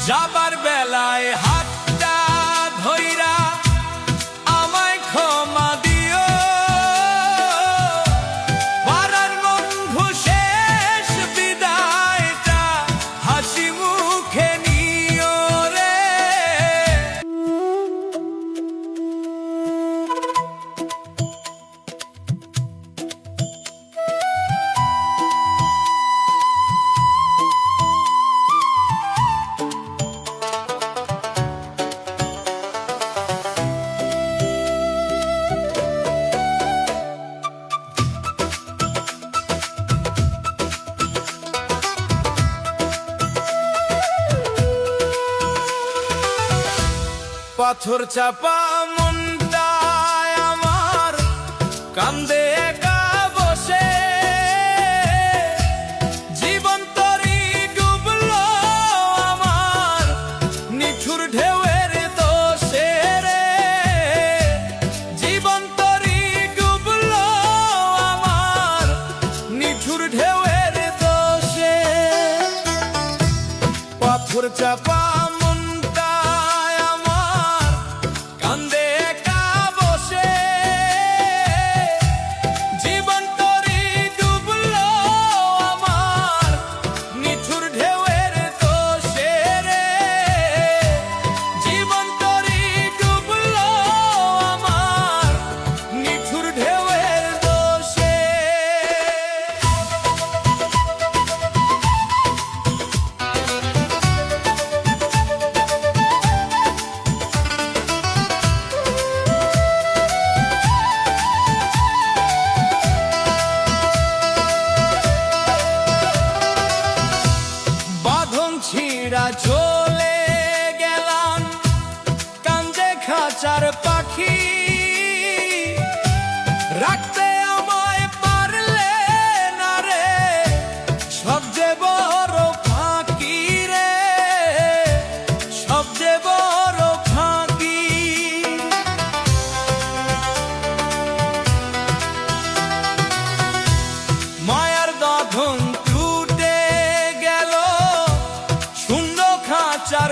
যাবার বেলায় হাতটা ধইরা আমায় ক্ষমা দিও, পাড়ার বন্ধু শেষ বিদায়টা হাসি মুখে নিও রে। পাথর চাপা মনটায় আমার কান্দে একা বসে, জীবন তরি ডুবলো আমার নিঠুর ঢেউয়ের দোষে রে। জীবন তরি ডুবলো আমার নিঠুর ঢেউয়ের দোষে। পাথর চাপা ছিড়া চলে গেলাম কান্দে খাঁচার পাখি, রাখতে আমায় পারলে না রে সবচেয়ে বড় ফাঁকি রে, সবচেয়ে বড় ফাঁকি। মায়ার বাঁধন টুটে গেল শূন্য খাঁচার